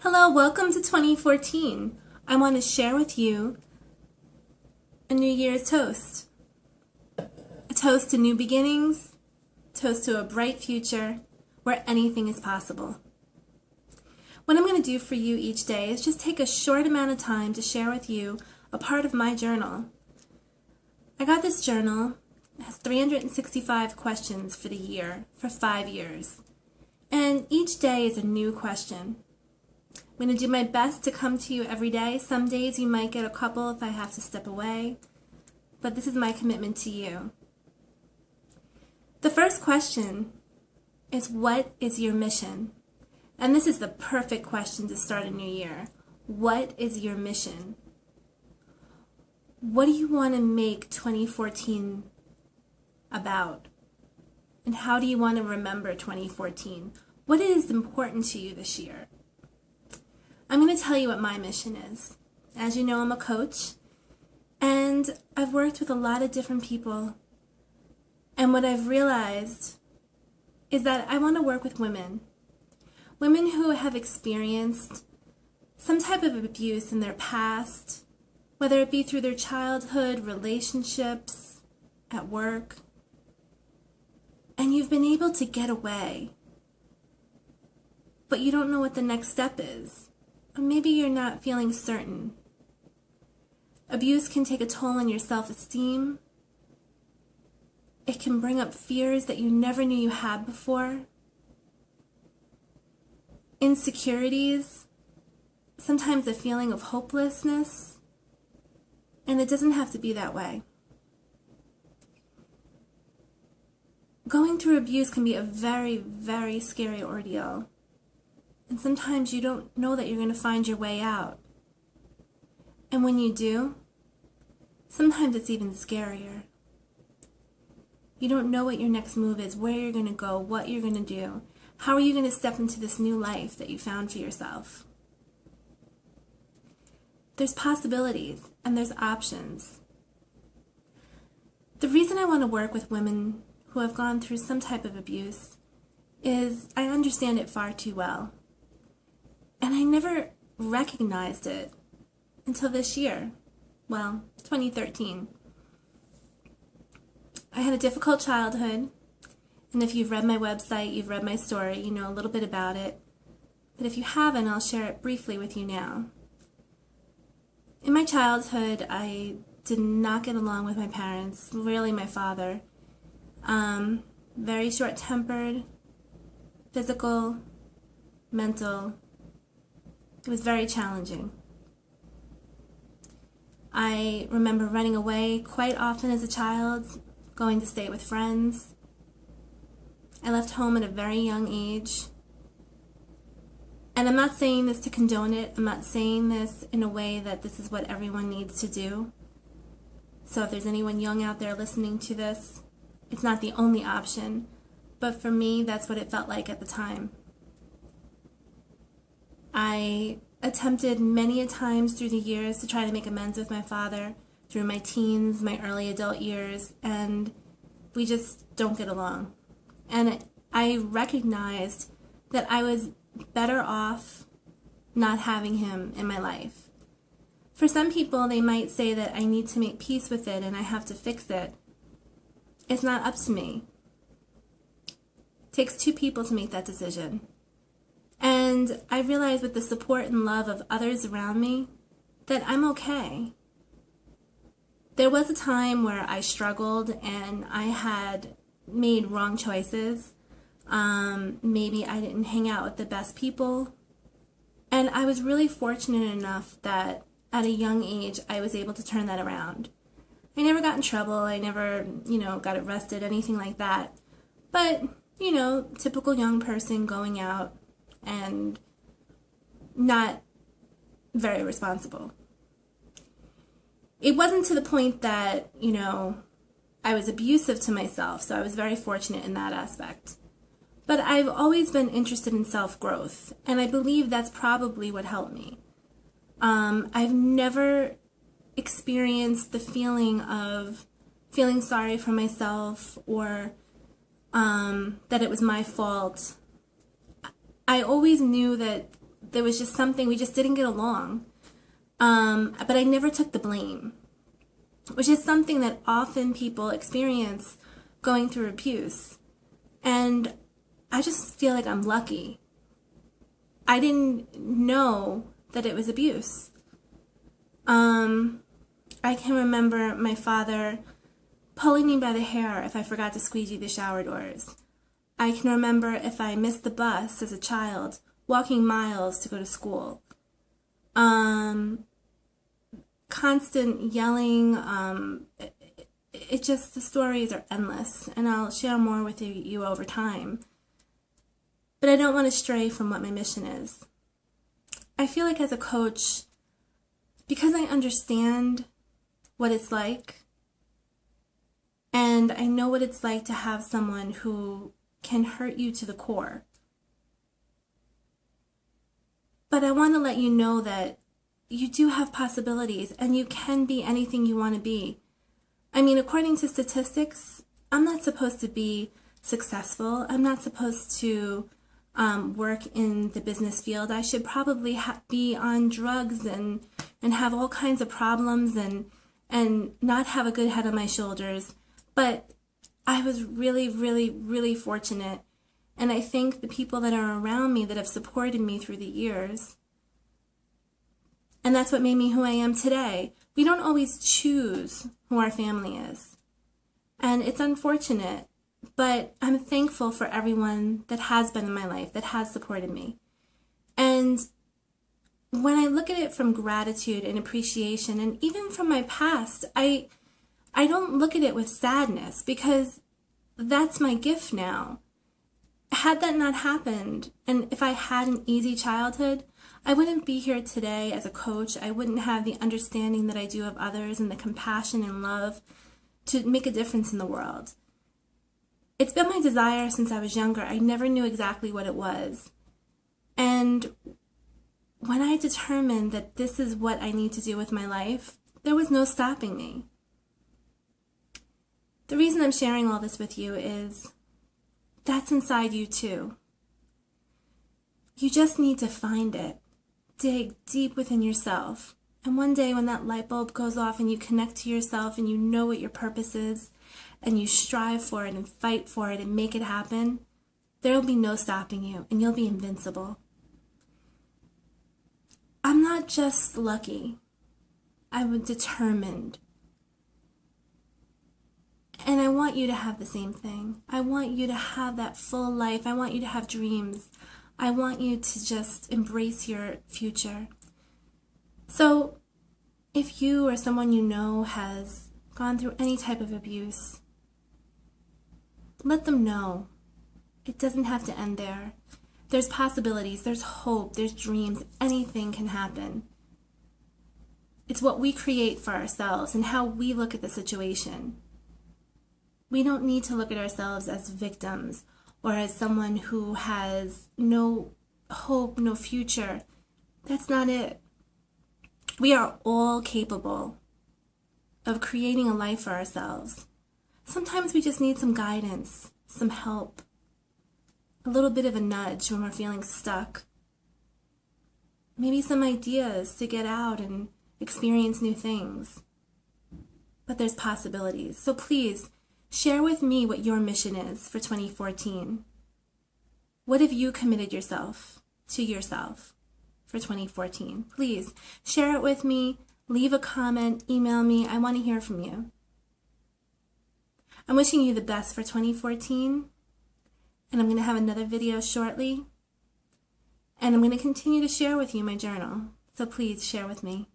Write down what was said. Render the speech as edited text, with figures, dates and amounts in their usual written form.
Hello, welcome to 2014. I want to share with you a New Year's toast. A toast to new beginnings, toast to a bright future where anything is possible. What I'm going to do for you each day is just take a short amount of time to share with you a part of my journal. I got this journal. It has 365 questions for the year, for 5 years. And each day is a new question. I'm going to do my best to come to you every day. Some days you might get a couple if I have to step away, but this is my commitment to you. The first question is, what is your mission? And this is the perfect question to start a new year. What is your mission? What do you want to make 2014 about? And how do you want to remember 2014? What is important to you this year? I'm going to tell you what my mission is. As you know, I'm a coach, and I've worked with a lot of different people. And what I've realized is that I want to work with women. Women who have experienced some type of abuse in their past, whether it be through their childhood, relationships, at work, and you've been able to get away, but you don't know what the next step is. Or maybe you're not feeling certain. Abuse can take a toll on your self-esteem. It can bring up fears that you never knew you had before. Insecurities, sometimes a feeling of hopelessness, and it doesn't have to be that way. Going through abuse can be a very, very scary ordeal. And sometimes you don't know that you're going to find your way out. And when you do, sometimes it's even scarier. You don't know what your next move is, where you're going to go, what you're going to do. How are you going to step into this new life that you found for yourself? There's possibilities and there's options. The reason I want to work with women who have gone through some type of abuse is I understand it far too well. And I never recognized it until this year. Well, 2013. I had a difficult childhood, and if you've read my website, you've read my story, you know a little bit about it. But if you haven't, I'll share it briefly with you now. In my childhood, I did not get along with my parents, really my father. Very short-tempered, physical, mental. It was very challenging. I remember running away quite often as a child, going to stay with friends. I left home at a very young age. And I'm not saying this to condone it. I'm not saying this in a way that this is what everyone needs to do. So if there's anyone young out there listening to this, it's not the only option. But for me, that's what it felt like at the time. I attempted many a times through the years to try to make amends with my father through my teens, my early adult years, and we just don't get along. And I recognized that I was better off not having him in my life. For some people, they might say that I need to make peace with it and I have to fix it. It's not up to me. It takes two people to make that decision. And I realized with the support and love of others around me that I'm okay. There was a time where I struggled and I had made wrong choices. Maybe I didn't hang out with the best people. And I was really fortunate enough that at a young age I was able to turn that around. I never got in trouble. I never, got arrested, anything like that. But, typical young person going out and not very responsible. It wasn't to the point that, I was abusive to myself, so I was very fortunate in that aspect. But I've always been interested in self-growth, and I believe that's probably what helped me. I've never experienced the feeling of feeling sorry for myself or that it was my fault. I always knew that there was just something, we just didn't get along. But I never took the blame, which is something that often people experience going through abuse. And I just feel like I'm lucky. I didn't know that it was abuse. I can remember my father pulling me by the hair if I forgot to squeegee the shower doors. I can remember if I missed the bus as a child, walking miles to go to school. Constant yelling. It just, the stories are endless, and I'll share more with you over time. But I don't want to stray from what my mission is. I feel like as a coach, because I understand what it's like, and I know what it's like to have someone who can hurt you to the core. But I want to let you know that you do have possibilities, and you can be anything you want to be. I mean, according to statistics, I'm not supposed to be successful. I'm not supposed to work in the business field. I should probably be on drugs and have all kinds of problems and not have a good head on my shoulders. But I was really, really, really fortunate. And I think the people that are around me that have supported me through the years, and that's what made me who I am today. We don't always choose who our family is. And it's unfortunate, but I'm thankful for everyone that has been in my life, that has supported me. And when I look at it from gratitude and appreciation, and even from my past, I don't look at it with sadness, because that's my gift now. Had that not happened, and if I had an easy childhood, I wouldn't be here today as a coach. I wouldn't have the understanding that I do of others and the compassion and love to make a difference in the world. It's been my desire since I was younger. I never knew exactly what it was. And when I determined that this is what I need to do with my life, there was no stopping me. The reason I'm sharing all this with you is that's inside you too. You just need to find it. Dig deep within yourself. And one day when that light bulb goes off and you connect to yourself and you know what your purpose is, and you strive for it and fight for it and make it happen, there'll be no stopping you, and you'll be invincible. I'm not just lucky. I'm determined. And I want you to have the same thing. I want you to have that full life. I want you to have dreams. I want you to just embrace your future. So if you or someone you know has gone through any type of abuse, let them know. It doesn't have to end there. There's possibilities, there's hope, there's dreams. Anything can happen. It's what we create for ourselves and how we look at the situation. We don't need to look at ourselves as victims or as someone who has no hope, no future. That's not it. We are all capable of creating a life for ourselves. Sometimes we just need some guidance, some help, a little bit of a nudge when we're feeling stuck. Maybe some ideas to get out and experience new things. But there's possibilities. So please, share with me what your mission is for 2014. What have you committed yourself to yourself for 2014? Please share it with me. Leave a comment, email me. I want to hear from you. I'm wishing you the best for 2014, and I'm going to have another video shortly, and I'm going to continue to share with you my journal. So please share with me.